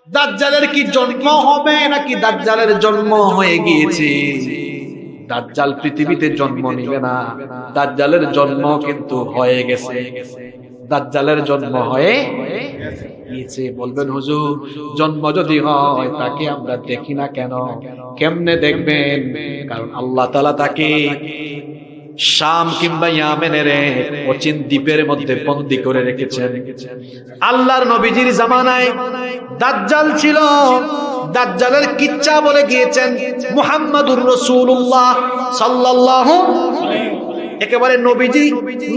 দাজ্জালের কি জন্ম হবে নাকি দাজ্জালের জন্ম হয়ে গিয়েছে? দাজ্জাল পৃথিবীতে জন্ম নিবে না, দাজ্জালের জন্ম কিন্তু হয়ে গেছে। দাজ্জালের জন্ম হয়ে গিয়েছে। বলবেন হুজুর, জন্ম যদি হয় তাকে আমরা দেখি না কেন? কেমনে দেখবেন? কারণ আল্লাহ তাআলা তাকে শাম কিংবা ইয়ামেনের অচিন দ্বীপের মধ্যে বন্দী করে রেখেছেন। আল্লাহর নবীজির জামানায় দাজ্জাল ছিল। দাজ্জালের কিচ্ছা বলে গিয়েছেন মুহাম্মাদুর রাসূলুল্লাহ সাল্লাল্লাহু একেবারে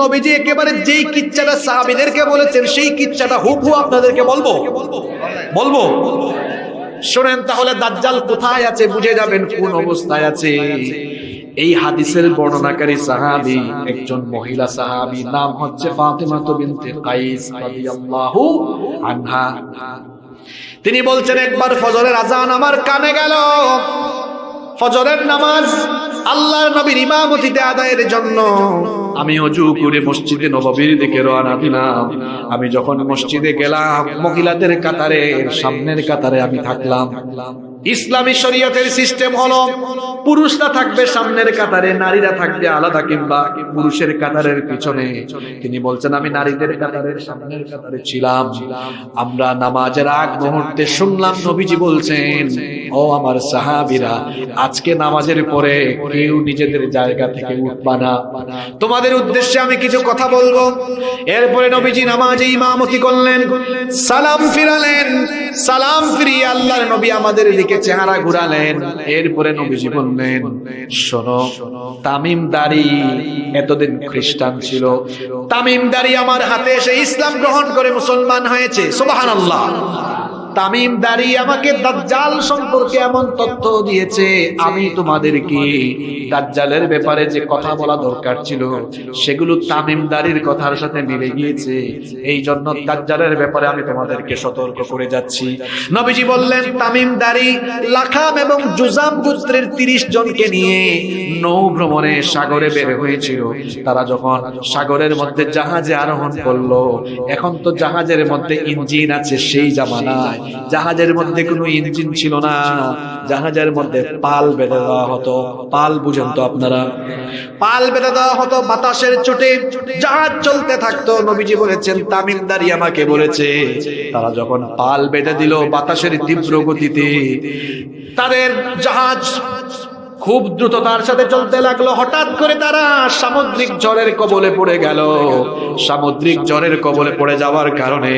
নবীজি একেবারে যেই কিচ্ছাটা সাহাবীদেরকে বলেছেন সেই কিচ্ছাটা হুবহু আপনাদেরকে বলবো। শুনেন তাহলে দাজ্জাল কোথায় আছে বুঝে যাবেন কোন অবস্থায় আছে। এই হাদিসের বর্ণনাকারী সাহাবী একজন মহিলা সাহাবী, নাম হচ্ছে ফাতিমা বিনতে কাইস রাদিয়াল্লাহু আনহা। তিনি বলছেন, একবার ফজরের আযান আমার কানে গেল। ফজরের নামাজ আল্লাহর নবীর ইমামতিতে আদায়ের জন্য আমি ওযু করে মসজিদে নববীর দিকে রওনা দিলাম। আমি যখন মসজিদে গেলাম, মহিলাদের কাতারের সামনের কাতারে আমি থাকলাম। ইসলামী শরীয়তের সিস্টেম হলো পুরুষরা থাকবে সামনের কাতারে, নারীরা থাকবে আলাদা কিংবা পুরুষের কাতারের পিছনে। তিনি বলছেন, আমি নারীদের কাতারের সামনের কাতারে ছিলাম। আমরা নামাজের আগ মুহূর্তে শুনলাম নবীজি বলছেন, ও আমার সাহাবীরা, আজকে নামাজের পরে কেউ নিজেদের জায়গা থেকে উঠবা না, তোমাদের উদ্দেশ্যে আমি কিছু কথা বলবো। এরপরে নবীজি নামাজে ইমামতি করলেন, সালাম ফিরালেন। সালাম ফিরিয়ে আল্লাহর নবী আমাদের দিকে চেহারা ঘুরালেন। এরপরে নবীজি বললেন, শোনো, তামিমদারি এতদিন খ্রিস্টান ছিল, তামিমদারি আমার হাতে এসে ইসলাম গ্রহণ করে মুসলমান হয়েছে। সুবহানাল্লাহ। তামিমদারি আমাকে দাজ্জাল সম্পর্কে এমন তথ্য দিয়েছে, আমি তোমাদেরকে দাজ্জালের ব্যাপারে যে কথা বলা দরকার ছিল সেগুলো তামিমদারির কথার সাথে মিলে গিয়েছে। এই জন্য দাজ্জালের ব্যাপারে আমি তোমাদেরকে সতর্ক করে যাচ্ছি। নবীজি বললেন, তামিমদারি লাখাম এবং জুজাম গোত্রের 30 জনকে নিয়ে নৌ ভ্রমণে সাগরে বের হয়েছিল। তারা যখন সাগরের মধ্যে জাহাজে আরোহণ করলো, এখন তো জাহাজের মধ্যে ইঞ্জিন আছে, সেই জামানায় জাহাজের মধ্যে কোনো ইঞ্জিন ছিল না, জাহাজের মধ্যে পাল বেঁধে দেওয়া হতো। পাল বুঝেন তো আপনারা? পাল বেঁধে দেওয়া হতো, বাতাসের চোটে জাহাজ চলতে থাকতো। নবীজি বলেছেন, তামিমদারি আমাকে বলেছে, তারা যখন পাল বেঁধে দিল বাতাসের তীব্র গতিতে, তাদের জাহাজ খুব দ্রুততার সাথে চলতে লাগলো। হঠাৎ করে তারা সামুদ্রিক ঝড়ের কবলে পড়ে গেল। সামুদ্রিক ঝড়ের কবলে পড়ে যাওয়ার কারণে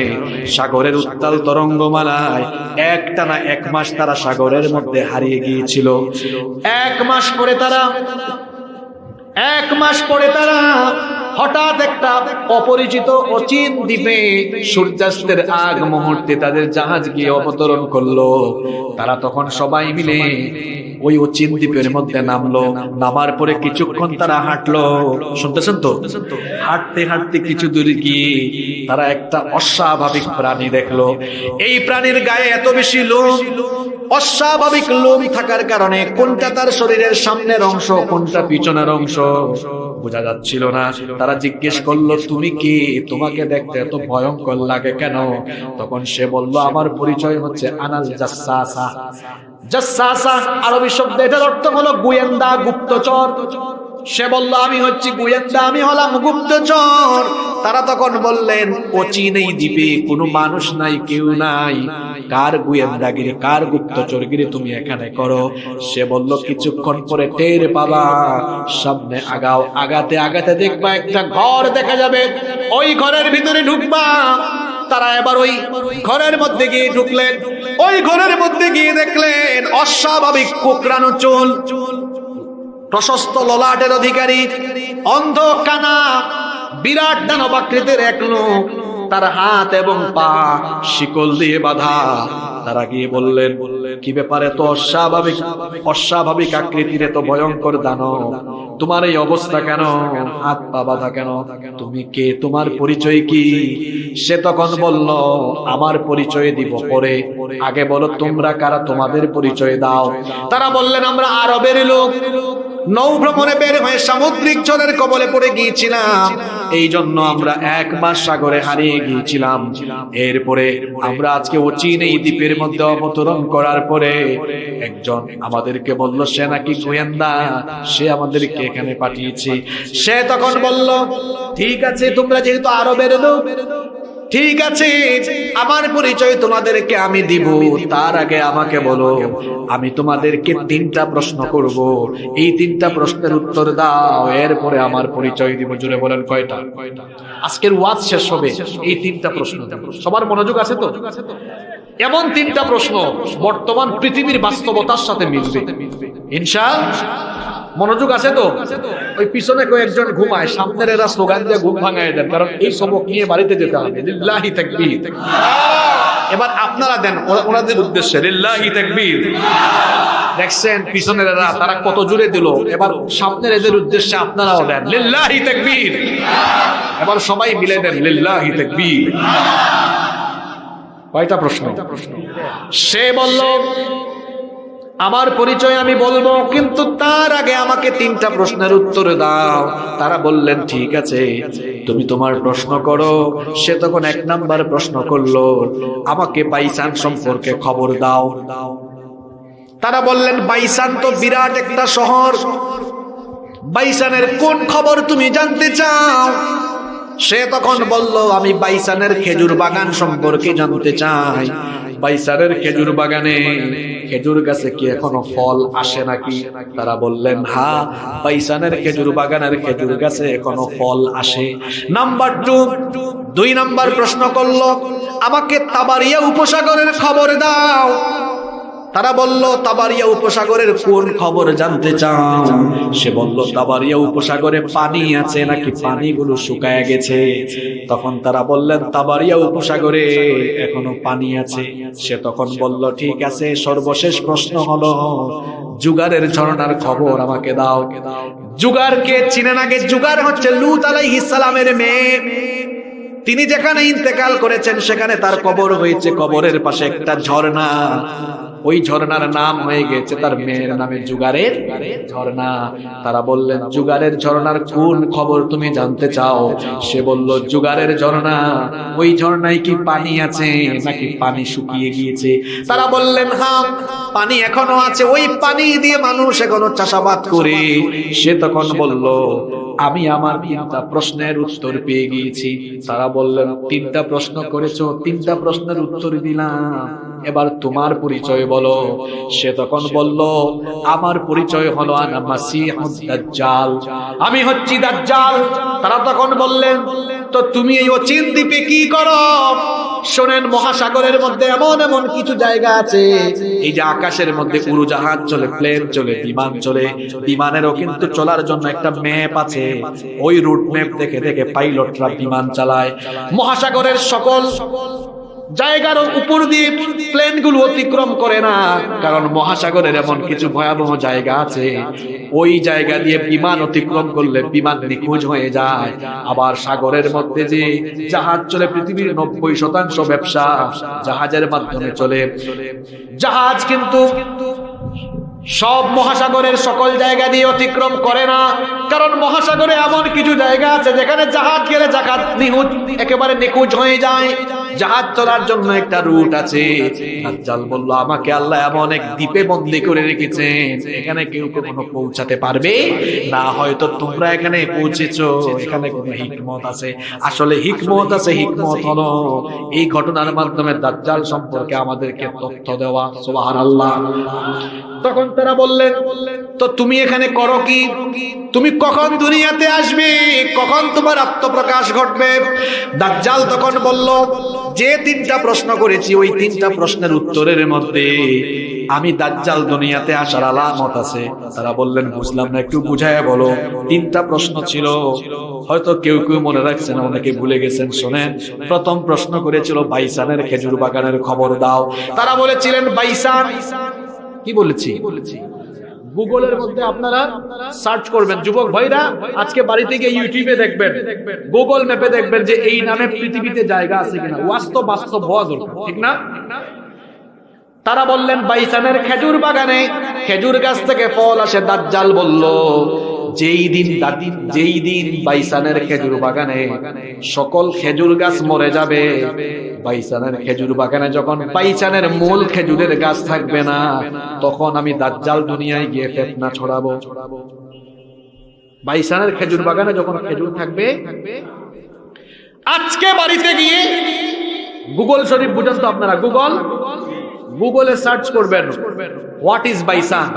সাগরের উত্তাল তরঙ্গমালায় একটানা 1 মাস তারা সাগরের মধ্যে হারিয়ে গিয়েছিল। 1 মাস পরে তারা হঠাৎ একটা অপরিচিত অচিন দ্বীপে সূর্যাস্তের আগ মুহূর্তে তাদের জাহাজ গিয়ে অবতরণ করলো। তারা তখন সবাই মিলে ওই অচিন দ্বীপের মধ্যে নামলো। নামার পরে কিছুক্ষণ তারা হাঁটলো। শুনতেছেন তো? হাঁটতে হাঁটতে কিছু দূরে গিয়ে তারা একটা অস্বাভাবিক প্রাণী দেখলো। এই প্রাণীর গায়ে এত বেশি লোম, অস্বাভাবিক লোম থাকার কারণে কোনটা তার শরীরের সামনের অংশ কোনটা পিছনের অংশ বোঝা যাচ্ছিল না। তারা জিজ্ঞেস করলো, তুমি কি? তোমাকে দেখতে এত ভয়ঙ্কর লাগে কেন? তখন সে বলল, আমার পরিচয় হচ্ছে আনাল জাসসাসা। জাসসাসা আরবি শব্দ, এটার অর্থ হলো গোয়েন্দা, গুপ্তচর। সে বলল, আমি হচ্ছি গোয়েন্দা, আমি হলাম গুপ্তচর। তারা তখন বললেন, অচিন এই দ্বীপে কোনো মানুষ নাই, কেউ নাই, কার গোয়েন্দাগিরি, কার গুপ্তচরগিরি তুমি এখানে করো? সে বলল, কিছুক্ষণ পরে টের পাবা, সামনে আগাও, আগাতে আগাতে দেখবা একটা ঘর দেখা যাবে, ওই ঘরের ভিতরে ঢুকবা। তারা এবার ওই ঘরের মধ্যে গিয়ে ঢুকলেন। ওই ঘরের মধ্যে গিয়ে দেখলেন অস্বাভাবিক কোকড়ানো চুল, প্রশস্ত ললাটের অধিকারী, অন্ধ কানা, বিরাট দানবাকৃতির এক লোক, তার হাত এবং পা শিকল দিয়ে বাঁধা। তারা গিয়ে বললেন, কি ব্যাপারে? তো অস্বাভাবিক আকৃতির এত ভয়ঙ্কর দানব, তোমার এই অবস্থা কেন? হাত পা বাঁধা কেন? তুমি কে? তোমার পরিচয় কি? সে তখন বলল, আমার পরিচয় দিব পরে, আগে বলো তোমরা কারা, তোমাদের পরিচয় দাও। তারা বললেন, আমরা আরবের লোক। নৌ ভ্রমণে বের হয়ে সামুদ্রিক ঝড়ের কবলে পড়ে গিয়েছিলাম, এই জন্য আমরা 1 মাস সাগরে হারিয়ে গিয়েছিলাম। এরপরে আমরা আজকে অচিন এই দ্বীপের মধ্যে অবতরণ করার পরে একজন আমাদেরকে বলল সে নাকি গোয়েন্দা, সে আমাদেরকে এখানে পাঠিয়েছে। সে তখন বলল ঠিক আছে, তোমরা যেহেতু আরবের লোক, ঠিক আছে, আমার পরিচয় তোমাদেরকে আমি দিব। তার আগে আমাকে বলো, আমি তোমাদেরকে 3টা প্রশ্ন করব, এই 3টা প্রশ্নের উত্তর দাও, এরপরে আমার পরিচয় দিব। জুড়ে বলেন কয়টা? আজকের ওয়াজ শেষ হবে এই 3টা প্রশ্ন। সবার মনোযোগ আছে তো? এমন 3টা প্রশ্ন বর্তমান পৃথিবীর বাস্তবতার সাথে মিলবে ইনশাআল্লাহ। মনোযোগ আছে তো? ওই পিছনে কয়েকজন ঘুমায়, সামনের এরা স্লোগান দিয়ে ঘুম ভাঙায় দেন, কারণ এই সবক নিয়ে বাড়িতে যেতে হবে। লিল্লাহি তাকবীর। এবার আপনারা দেন ওনাদের উদ্দেশ্যে লিল্লাহি তাকবীর। দেখছেন পিছনের এরা তারা কত জোরে দিল, এবার সামনের এদের উদ্দেশ্যে আপনারাও দেন লিল্লাহি তাকবীর। এবার সবাই মিলে দেন লিল্লাহি তাকবীর। কয়টা প্রশ্ন? সে বলল আমার পরিচয় আমি বলবো, কিন্তু তার আগে আমাকে 3টা প্রশ্নের উত্তর দাও। তারা বললেন ঠিক আছে, তুমি তোমার প্রশ্ন করো। সে তখন 1 নাম্বার প্রশ্ন করলো, আমাকে বাইসান সম্পর্কে খবর দাও। তারা বললেন বাইসান তো বিরাট একটা শহর, বাইসানের কোন খবর তুমি জানতে চাও? সে তখন বলল আমি বাইসানের খেজুর বাগান সম্পর্কে জানতে চাই। বাইসানের খেজুর বাগানে খেজুর গাছে কি এখনো ফল আসে নাকি? তারা বললেন হ্যাঁ, বাইসানের খেজুর বাগানের খেজুর গাছে এখনো ফল আসে। নাম্বার 2 নাম্বার প্রশ্ন করলো, আমাকে তাবারিয়া উপসাগরের খবর দাও। তারা বলল তাবারিয়া উপসাগরের কোন খবর জানতে চাও? সে বলল তাবারিয়া উপসাগরে পানি আছে নাকি পানিগুলো শুকায় গেছে? তখন তারা বললেন তাবারিয়া উপসাগরে এখনো পানি আছে। সে তখন বলল ঠিক আছে, সর্বশেষ প্রশ্ন হলো জুগারের ঝর্ণার খবর আমাকে দাও। জুগারকে চিনেন? আগে জুগার হচ্ছে লূত আলাইহিস সালামের মেয়ে। তিনি যেখানে ইন্তেকাল করেছেন সেখানে তার কবর হয়েছে, কবরের পাশে একটা ঝর্ণা, ওই ঝর্ণার নাম হয়ে গেছে তার মেয়ের নামে জুগারের ঝর্ণা। তারা বললেন জুগারের ঝর্ণার কোন খবর তুমি জানতে চাও? সে বলল জুগারের ঝর্ণা, ওই ঝর্ণায় কি পানি আছে নাকি পানি শুকিয়ে গিয়েছে? তারা বললেন হ্যাঁ, পানি এখনো আছে, ওই পানি দিয়ে মানুষ এখনো চাষাবাদ করে। সে তখন বলল আমি আমার 3টা প্রশ্নের উত্তর পেয়ে গিয়েছি। তারা বললেন 3টা প্রশ্ন করেছো, 3টা প্রশ্নের উত্তর দিলাম, এবার তোমার পরিচয় বলো। সে তখন বলল আমার পরিচয় হলো আনা মাসিহুদ দাজ্জাল, আমি হচ্ছি দাজ্জাল। তারা তখন বললেন তো তুমি এই অচিন দ্বীপে কি করো? শোনেন, মহাসাগরের মধ্যে এমন এমন কিছু জায়গা আছে, এই যে আকাশের মধ্যে উড়োজাহাজ চলে, প্লেন চলে, বিমান চলে, বিমানেরও কিন্তু চলার জন্য একটা ম্যাপ আছে। ওই রুট ম্যাপ দেখে দেখে পাইলটরা বিমান চালায়। মহাসাগরের সকল জায়গার উপর দিয়ে প্লেনগুলো অতিক্রম করে না, কারণ মহাসাগরের এমন কিছু ভয়াবহ জায়গা আছে, ওই জায়গা দিয়ে বিমান অতিক্রম করলে বিমান নিখোঁজ হয়ে যায়। আবার সাগরের মধ্যে যে জাহাজ চলে, পৃথিবীর 90% ব্যবসা জাহাজের মাধ্যমে চলে। জাহাজ কিন্তু সব মহাসাগরের সকল জায়গা দিয়ে অতিক্রম করে না, কারণ মহাসাগরে এমন কিছু জায়গা আছে যেখানে জাহাজ গেলে জাহাজ একেবারে নিখোঁজ হয়ে যায়। জাহাজ চলার জন্য একটা রুট আছে। দাজ্জাল বলল আমাকে আল্লাহ এমন এক দ্বীপে বন্দী করে রেখেছেন, এখানে কেউ কখনো পৌঁছাতে পারবে না। হয়তো তোমরা এখানে পৌঁছেছো, এখানে কোনো হিকমত আছে। আসলে হিকমত আছে, হিকমত হলো এই ঘটনার মাধ্যমে দাজ্জাল সম্পর্কে আমাদেরকে তথ্য দেওয়া। সুবহানাল্লাহ। তখন তারা বললেন তো তুমি এখানে করো কি? তুমি কখন দুনিয়াতে আসবে? কখন তোমার আত্মপ্রকাশ ঘটবে? দাজ্জাল তখন বলল যে 3টা প্রশ্ন করেছি, ওই 3টা প্রশ্নের উত্তরের মধ্যে আমি দাজ্জাল দুনিয়াতে আসার আলামত আছে। তারা বললেন বুঝলাম না, একটু বুঝায়া বলো। 3টা প্রশ্ন ছিল, হয়তো কেউ কেউ মনে রাখছেন, অনেকে ভুলে গেছেন। শোনেন, প্রথম প্রশ্ন করেছিল বাইসানের খেজুর বাগানের খবর দাও। তারা বলেছিলেন বাইসান, কি বলেছি? গুগলের মধ্যে আপনারা সার্চ করবেন, যুবক ভাইরা আজকে বাড়িতে গিয়ে ইউটিউবে দেখবেন, গুগল ম্যাপে দেখবেন যে এই নামে পৃথিবীতে জায়গা আছে কিনা। বাস্তব হওয়া দরকার, ঠিক না? তারা বললেন বাইসানের খেজুর বাগানে খেজুর গাছ থেকে ফল আসে। দাজ্জাল বলল, যেই দিন বাইসানের খেজুর বাগানে সকল খেজুর গাছ মরে যাবে, বাইসানের খেজুর বাগানে যখন বাইসানের মূল খেজুরের গাছ থাকবে না, তখন আমি দাজ্জাল দুনিয়ায় গিয়ে ফিতনা ছড়াবো। বাইসানের খেজুর বাগানে যখন খেজুর থাকবে, আজকে বাড়িতে গিয়ে গুগল শরীফ বুঝেন তো আপনারা, গুগলে সার্চ করবেন হোয়াট ইজ বাইসান,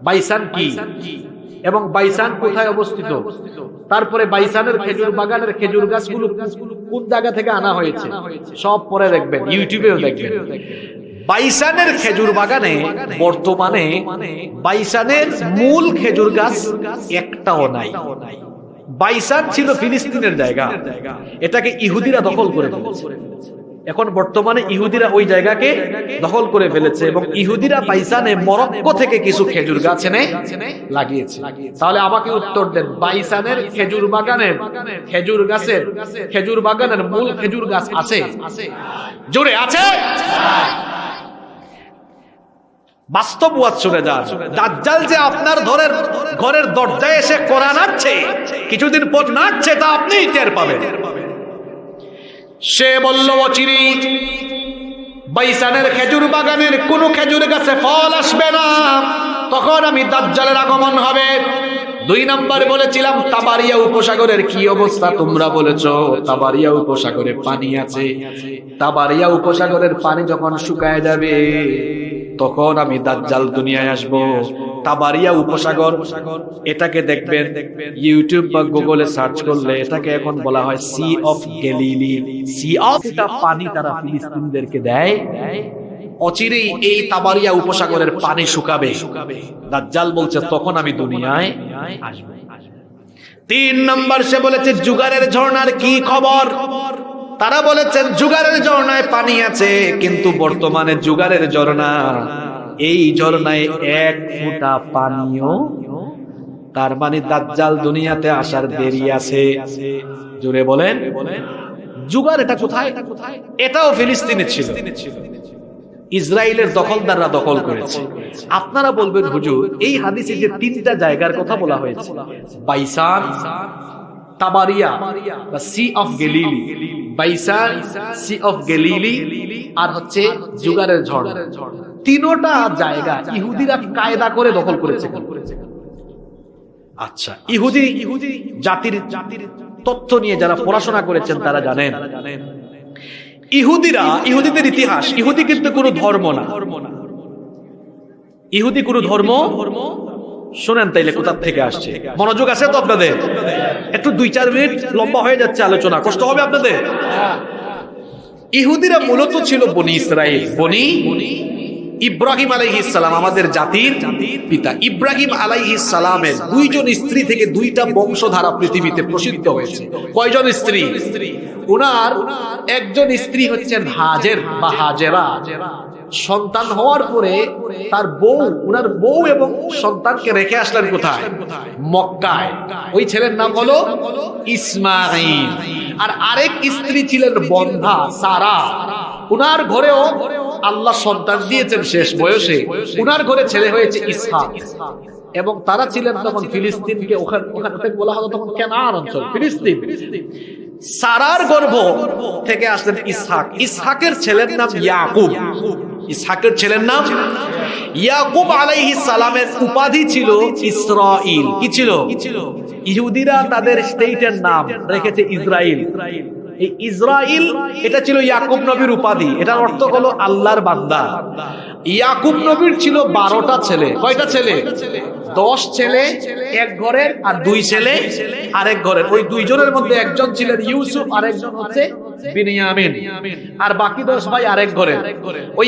বাইসান কি এবং বাইসান কোথায় অবস্থিত, তারপরে বাইসানের খেজুর বাগানের খেজুর গাছগুলো কোন জায়গা থেকে আনা হয়েছে, সব পরে দেখবেন, ইউটিউবেও দেখবেন। বাইসানের খেজুর বাগানে বর্তমানে বাইসানের মূল খেজুর গাছ একটাও নাই। বাইসান ছিল ফিলিস্তিনের জায়গা, এটাকে ইহুদিরা দখল করে ফেলেছে। এখন বর্তমানে ইহুদিরা ওই জায়গাকে দখল করে ফেলেছে এবং ইহুদিরা বাইসানে মরক্কো থেকে কিছু খেজুর গাছ এনে লাগিয়েছে। তাহলে আমাকে উত্তর দেন, বাইসানের খেজুর বাগানের খেজুর বাগানের মূল খেজুর গাছ আছে? জোরে আছে? বাস্তব ওয়াজ শুনে যান। দাজ্জাল যে আপনার ঘরের দরজায় এসে কোরআন নাড়ছে, কিছুদিন পর নাড়ছে, তা আপনিই টের পাবেন। সে বলল, অচিরে বাইসানের খেজুর বাগানের কোন খেজুর গাছে ফল আসবে না, তখন আমি দাজ্জালের আগমন হবে। 2 নম্বর বলেছিলাম তাবারিয়া উপসাগরের কি অবস্থা, তোমরা বলেছো তাবারিয়া উপসাগরে পানি আছে। তাবারিয়া উপসাগরের পানি যখন শুকায় যাবে, তখন আমি দাজ্জাল দুনিয়ায় আসব। তাবারিয়া উপসাগর, এটাকে দেখবেন ইউটিউব বা গুগলে সার্চ করলে, এটাকে এখন বলা হয় sea of Galilee. Sea of, এটা পানি তারা ফিলিস্তিনিদেরকে দেয়। অচিরেই এই তাবারিয়া উপসাগরের পানি শুকাবে। দাজ্জাল বলছে তখন আমি দুনিয়ায় আসব। 3 নম্বর সে বলেছে জুগারের ঝর্ণার কি খবর। তারা বলেছেন জুগারের ঝর্ণায় পানি আছে, কিন্তু বর্তমানে জুগারের ঝর্ণা, এই ঝর্ণায় 1 ফোঁটা পানিও, তার মানে দাজ্জাল দুনিয়াতে আসার দেরি আছে। জোরে বলেন, জুগার এটা কোথায়? এটাও ফিলিস্তিনে ছিল, ইসরায়েলের দখলদাররা দখল করেছে। আপনারা বলবেন হুজুর, এই হাদিসে যে 3টা জায়গার কথা বলা হয়েছে, বাইসান, তাবারিয়া বা sea of Galilee, Beisan, sea of Galilee আর হচ্ছে জুগারের ঝর্ণা, 3টা জায়গা ইহুদিরা কায়দা করে দখল করেছে। আচ্ছা, ইহুদি জাতির তথ্য নিয়ে যারা পড়াশোনা করেছেন তারা জানেন, ইহুদিদের ইতিহাস, ইহুদি কিন্তু কোনো ধর্ম না। ইহুদি কোনো ধর্ম, শোনেন তাইলে কোথা থেকে আসছে, মনোযোগ আছে তো আপনাদের? একটু 2-4 মিনিট লম্বা হয়ে যাচ্ছে আলোচনা, কষ্ট হবে আপনাদের। ইহুদিরা মূলত ছিল বনি ইসরাইল, বনি ইব্রাহিম আলাইহিস সালাম, আমাদের জাতির পিতা ইব্রাহিম আলাইহিস সালামের 2 জন স্ত্রী থেকে 2টা বংশধারা পৃথিবীতে প্রসিদ্ধ হয়েছে। কয়জন স্ত্রী? উনার একজন স্ত্রী হচ্ছেন হাজের বা হাজেরা। সন্তান হওয়ার পরে তার উনার বউ এবং সন্তানকে রেখে আসলেন কোথায়? মক্কায়। ওই ছেলের নাম হলো ইসমাঈল। আর আরেক স্ত্রী ছিলেন বন্ধা, সারা। উনার ঘরেও আল্লাহ সন্তান দিয়েছেন শেষ বয়সে। উনার ঘরে ছেলে হয়েছে ইসহাক। এবং তারা ছিলেন তখন ফিলিস্তিনকে, ওখানে থেকে বলা হতো তখন কেনান অঞ্চল, ফিলিস্তিন। সারার গর্ভ থেকে আসলেন ইসহাক। ইসহাকের ছেলের নাম ইয়াকুব। ইসহাকের ছেলের নাম ইয়াকুব আলাইহিস সালামের উপাধি ছিল ইসরাইল। কি ছিল? ইহুদিরা তাদের স্টেটের নাম রেখেছে ইসরাইল। এই ইসরাইল, এটা ছিল ইয়াকুব নবীর উপাধি। এটার অর্থ হলো আল্লাহর বান্দা। ইয়াকুব নবীর ছিল 12টা ছেলে। কয়টা ছেলে? 10 ছেলে এক ঘরের, আর 2 ছেলে আরেক ঘরের। ওই 2 জনের মধ্যে একজন ছিলেন ইউসুফ, আর একজন হচ্ছে বিনিয়ামিন, আর বাকি 10 ভাই আরেক ঘরের। ওই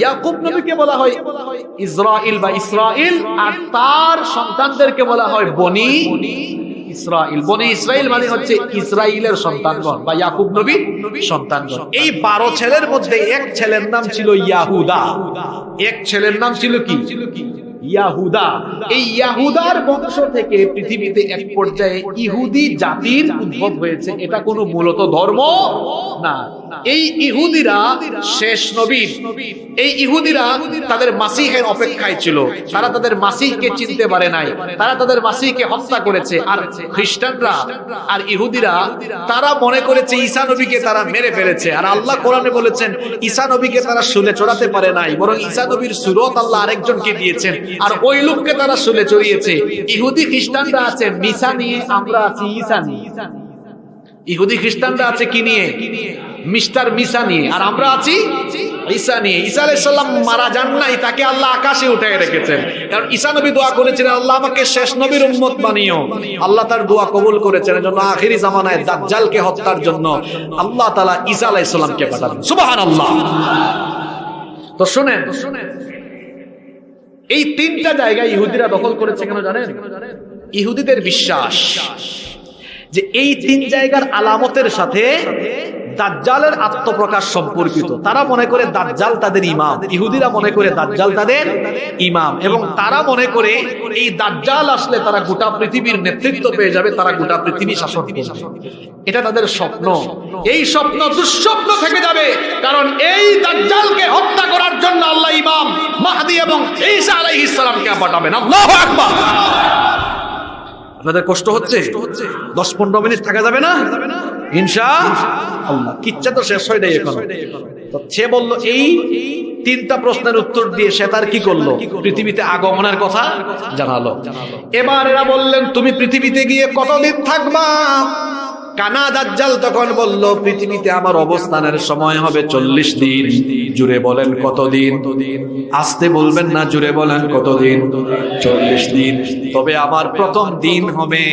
ইয়াকুব নবীকে বলা হয় ইসরাইল বা ইসরাইল, আর তার সন্তানদেরকে বলা হয় বনি ইসরাইল। বনি ইসরাইল মানে হচ্ছে ইসরাইলের সন্তানগণ বা ইয়াকুব নবীর সন্তানগণ। এই 12 ছেলের মধ্যে এক ছেলের নাম ছিল ইয়াহুদা। এক ছেলের নাম ছিল কি? ইয়াহুদা। এই ইয়াহুদার বংশ থেকে পৃথিবীতে এক পর্যায়ে ইহুদি জাতির উদ্ভব হয়েছে। এটা কোনো মূলত ধর্ম না। এই ইহুদিরা শেষ নবীর, এই ইহুদিরা তাদের মাসিহের অপেক্ষায় ছিল, তারা তাদের মাসিহকে চিনতে পারে নাই, তারা তাদের মাসিহকে হত্যা করেছে। আর খ্রিস্টানরা আর ইহুদিরা তারা মনে করেছে ঈসা নবীকে তারা মেরে ফেলেছে। আর আল্লাহ কোরআনে বলেছেন ঈসা নবীকে তারা শুলে চড়াতে পারে নাই, বরং ঈসা নবীর সুরত আল্লাহ আরেকজনকে দিয়েছেন, আর ওই লোককে তারা শুলে চড়িয়েছে। ইহুদি খ্রিস্টানরা আছে মিসা নিয়ে, আমরা আছি ঈসা নিয়ে। ইহুদি খ্রিস্টানরা আছে কি নিয়ে? মিস্টার মিসা নিয়ে, আর আমরা আছি ঈসা নিয়ে। ঈসা আলাইহিস সালাম মারা যান নাই, তাকে আল্লাহ আকাশে উঠায় রেখেছেন। কারণ ঈসা নবী দোয়া করেছিলেন আল্লাহ আমাকে শেষ নবীর উম্মত বানিও। আল্লাহ তার দোয়া কবুল করেছেন, এজন্য আখিরি জামানায় দাজ্জালকে হত্যার জন্য আল্লাহ তাআলা ঈসা আলাইহিস সালামকে পাঠালেন। সুবহানাল্লাহ। তো শুনেন, এই তিনটা জায়গা ইহুদিরা দখল করেছে কেন জানেন? ইহুদিদের বিশ্বাস যে এই তিন জায়গার আলামতের সাথে দাজ্জালের আত্মপ্রকাশ সম্পর্কিত। তারা মনে করে দাজ্জাল তাদের ইমাম, ইহুদিরা মনে করে দাজ্জাল তাদের ইমাম, এবং তারা মনে করে এই দাজ্জাল আসলে তারা গোটা পৃথিবীর নেতৃত্ব পেয়ে যাবে, তারা গোটা পৃথিবী শাসন করবে। এটা তাদের স্বপ্ন। এই স্বপ্ন দুঃস্বপ্ন থেকে যাবে, কারণ এই দাজ্জালকে হত্যা করার জন্য আল্লাহ ইমাম মাহদী এবং ঈসা আলাইহিস সালামকে পাঠাবেন। আল্লাহু আকবার। আপনাদের কষ্ট হচ্ছে? 10-15 মিনিট থাকা যাবে না ইনশাআল্লাহ। কিচ্ছা তো শেষ হয় নাই এখন। তো সে বলল এই তিনটা প্রশ্নের উত্তর দিয়ে সে তার কি করলো? পৃথিবীতে আগমনের কথা জানালো। এবার এরা বললেন তুমি পৃথিবীতে গিয়ে কতদিন থাকবা? কানা দাজ্জাল তখন বলল পৃথিবীতে আমার অবস্থানের সময় হবে 40 দিন। জুড়ে বলেন কতদিন? আস্তে বলবেন না, জুড়ে বলেন কতদিন? 40 দিন। তবে আমার প্রথম দিন হবে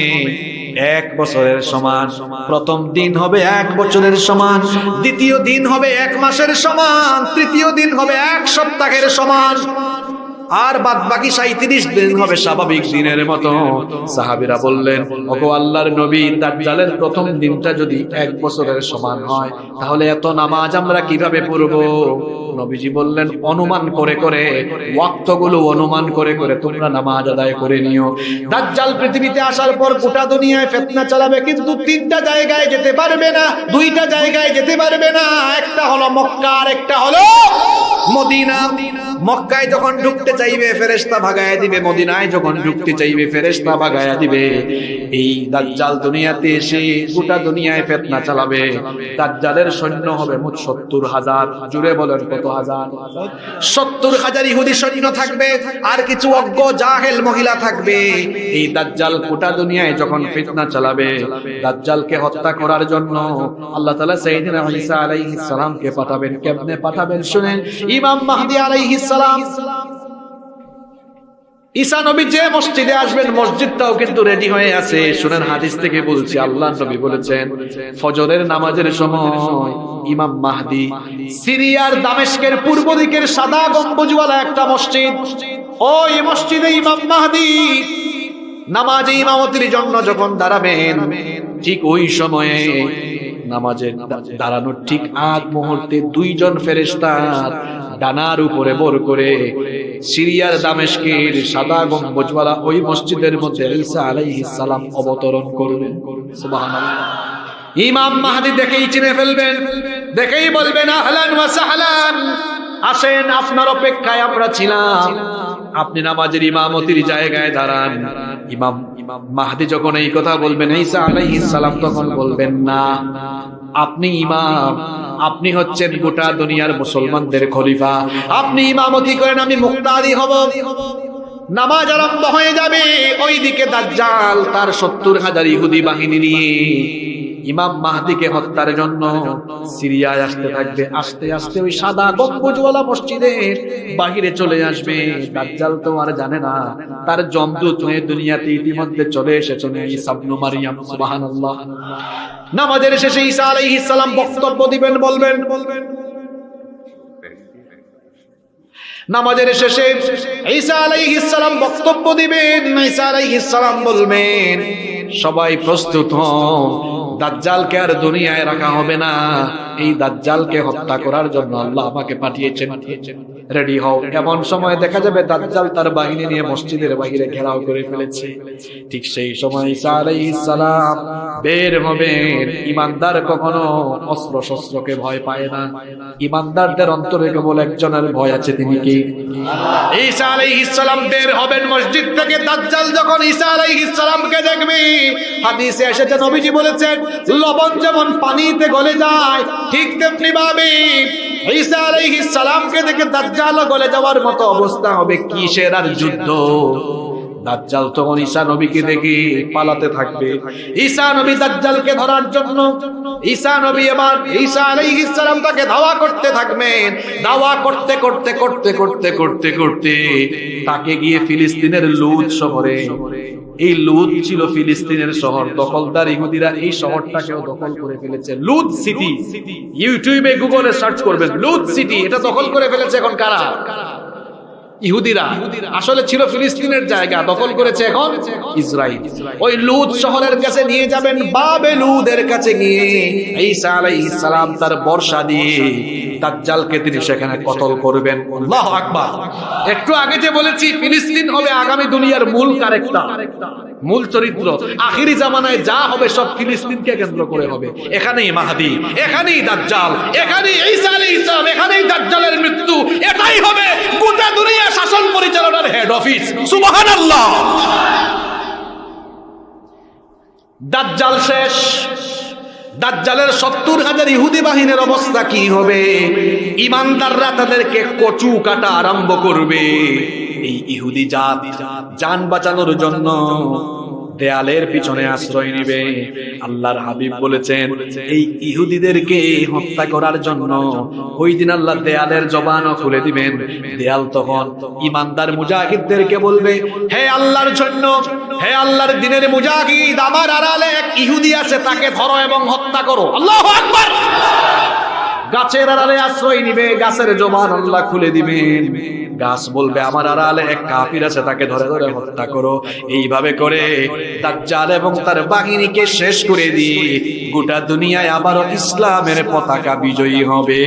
1 বছরের সমান, প্রথম দিন হবে 1 বছরের সমান, দ্বিতীয় দিন হবে 1 মাসের সমান, তৃতীয় দিন হবে 1 সপ্তাহের সমান, আর বাদ বাকি 37 দিন হবে স্বাভাবিক দিনের মতো। সাহাবীরা বললেন ওগো আল্লাহর নবী, দাজ্জালের প্রথম দিনটা যদি 1 বছরের সমান হয় তাহলে এত নামাজ আমরা কিভাবে পড়বো? নবীজি বললেন অনুমান করে করে, ওয়াক্তগুলো অনুমান করে করে তোমরা নামাজ আদায় করে নিও। দাজ্জাল পৃথিবীতে আসার পর গোটা দুনিয়ায় ফিতনা চালাবে, কিন্তু 3টা জায়গায় যেতে পারবে না, 2টা জায়গায় যেতে পারবে না। একটা হলো মক্কা আর একটা হলো মদিনা। মক্কায় যখন ঢুকতে চাইবে ফেরেশতা ভাগায়া দিবে, মদিনায় যখন ঢুকতে চাইবে ফেরেশতা ভাগায়া দিবে। এই দাজ্জাল দুনিয়াতে এসে গোটা দুনিয়ায় ফিতনা চালাবে। দাজ্জালের সৈন্য হবে মোট 70,000। জুড়ে বলেন কত হাজার? 70,000 ইহুদি সৈন্য থাকবে, আর কিছু অজ্ঞ জাহেল মহিলা থাকবে। এই দাজ্জাল গোটা দুনিয়ায় যখন ফিতনা চালাবে, দাজ্জালকে হত্যা করার জন্য আল্লাহ তাআলা সাইয়েদনা ঈসা আলাইহিস সালামকে পাঠাবেন। কেমনে পাঠাবেন শুনেন। ইমাম মাহদী আলাইহিস সালাম, ঈসা নবী যে মসজিদে আসবেন মসজিদটাও কিন্তু রেডি হয়ে আছে। শুনেন হাদিস থেকে বলছি, আল্লাহ নবী বলেছেন ফজরের নামাজের সময় ইমাম মাহদী সিরিয়ার দামেস্কের পূর্ব দিকের সাদা গম্বুজওয়ালা একটা মসজিদ, ওই মসজিদে ইমাম মাহদী নামাজে ইমামতির জন্য যখন দাঁড়াবেন, ঠিক ওই সময়ে নামাজে দাঁড়ানোর ঠিক আগ মুহূর্তে 2 জন ফেরেশতা ডানার উপরে বর করে সিরিয়ার দামেস্কের সাদা গম্বুজওয়ালা ওই মসজিদের মধ্যে ঈসা আলাইহিস সালাম অবতরণ করবেন। সুবহানাল্লাহ। ইমাম মাহদী দেখেই চিনে ফেলবেন, দেখেই বলবেন আহলান ওয়া সাহলান, আসেন আপনার অপেক্ষায় আমরা ছিলাম, আপনি নামাজের ইমামতির জায়গায় দাঁড়ান। ইমাম মাহদী যখন এই কথা বলবেন, ঈসা আলাইহিস সালাম তখন বলবেন না, আপনি ইমাম, আপনি হচ্ছেন গোটা দুনিয়ার মুসলমানদের খলিফা, আপনি ইমামতি করেন, আমি মুক্তাদি হব। নামাজ আরম্ভ হয়ে যাবে। ওইদিকে দাজ্জাল তার 70,000 ইহুদি বাহিনী নিয়ে ইমাম মাহদীকে হত্যার জন্য সিরিয়ায় আসতে থাকবে। আস্তে আস্তে ওই সাদা গম্বুজওয়ালা মসজিদের বাহিরে চলে আসবে। দাজ্জাল তো আর জানে না তার জমদূত হয়ে দুনিয়াতে ইতিমধ্যে চলে এসেছেন ঈসা ইবনে মারইয়াম। সুবহানাল্লাহ। নামাজের শেষে ঈসা আলাইহিস সালাম বক্তব্য দিবেন, বলবেন, নামাজের শেষে ঈসা আলাইহিস সালাম বক্তব্য দিবেন। ঈসা আলাইহিস সালাম বলবেন, সবাই প্রস্তুত হন, দাজ্জালকে আর দুনিয়ায় রাখা হবে না, এই দাজ্জালকে হত্যা করার জন্য আল্লাহ আমাকে পাঠিয়েছেন, রেডি হও। এমন সময় দেখা যাবে দাজ্জাল তার বাহিনী নিয়ে মসজিদের বাইরে ঘেরাও করে ফেলেছে। ঠিক সেই সময় ঈসা আলাইহিস সালাম বের হবেন। ঈমানদার কখনো অস্ত্র শস্ত্রকে ভয় পায় না, ঈমানদারদের অন্তরে কেবল একজনের ভয় আছে, তিনি কি? ঈসা আলাইহিস সালাম বের হবেন মসজিদ থেকে। দাজ্জাল যখন ঈসা আলাইহিস সালামকে দেখবে, হাদিসে এসেছে নবীজি বলেছেন লবণ যেমন পানিতে গলে যায় ঠিক তেমনি ভাবে ঈসা আলাইহিস সালামকে দেখে দাজ্জাল গলে যাওয়ার মতো অবস্থা হবে। কিসের আর যুদ্ধ? দাজ্জাল তখন ঈসা নবীকে দেখে পালাতে থাকবে। ঈসা নবী দাজ্জালকে ধরার জন্য ঈসা নবী এবার ঈসা আলাইহিস সালাম তাকে ধাওয়া করতে থাকবেন। ধাওয়া করতে করতে করতে করতে করতে করতে তাকে গিয়ে ফিলিস্তিনের লুদ শহরে, এই লুদ ছিল ফিলিস্তিনের শহর, দখলদার ইহুদিরা এই শহরটাকেও দখল করে ফেলেছে। লুদ সিটি, ইউটিউবে গুগলে সার্চ করবেন লুদ সিটি, এটা দখল করে ফেলেছে এখন কারা? ইহুদিরা। আসলে ছিল ফিলিস্তিনের জায়গা, দখল করেছে এখন ইসরাইল। ওই লুদ শহরের কাছে নিয়ে যাবেন, বাবে লুদের কাছে গিয়ে ঈসা আলাইহিস সালাম তার বর্ষা দিয়ে দাজ্জালকে তিনি সেখানে কতল করবেন। আল্লাহু আকবার। একটু আগে যে বলেছি ফিলিস্তিন হবে আগামী দুনিয়ার মূল ক্যারেক্টার, মূল চরিত্র। আখিরি জামানায় যা হবে সব ফিলিস্তিনকে কেন্দ্র করে হবে। এখানেই মাহদী, এখানেই দাজ্জাল, এখানেই ঈসা আলাইহিস সালাম, এখানেই দাজ্জালের মৃত্যু। এটাই হবে গোটা দুনিয়া শাসন পরিচালনার হেড অফিস। সুবহানাল্লাহ। দাজ্জাল শেষ। দাজ্জালের 70,000 ইহুদি বাহিনীর অবস্থা কি হবে? ঈমানদাররা তাদেরকে কচু কাটা আরম্ভ করবে। এই ইহুদি জাত জান বাঁচানোর জন্য দেয়ালের পিছনে আশ্রয় নিবে। আল্লাহর হাবিব বলেছেন এই ইহুদিদেরকে হত্যা করার জন্য ওই দিন আল্লাহ দেয়ালের জবানও খুলে দিবেন। দেয়াল তখন ঈমানদার মুজাহিদদেরকে বলবে, হে আল্লাহর জন্য, হে আল্লাহর দ্বীনের মুজাহিদ, আমার আড়ালে এক ইহুদি আছে, তাকে ধরো এবং হত্যা করো। আল্লাহু আকবার। গাছের আড়ালে আশ্রয় নিবে, গাছের জবান আল্লাহ খুলে দিবেন। গাছ বলবে আমার আড়ালে এক কাফির আছে, তাকে ধরে ধরে হত্যা করো। এইভাবে করে দাজ্জাল এবং তার বাহিনীকে শেষ করে দিয়ে গোটা দুনিয়ায় আবারও ইসলামের পতাকা বিজয়ী হবে।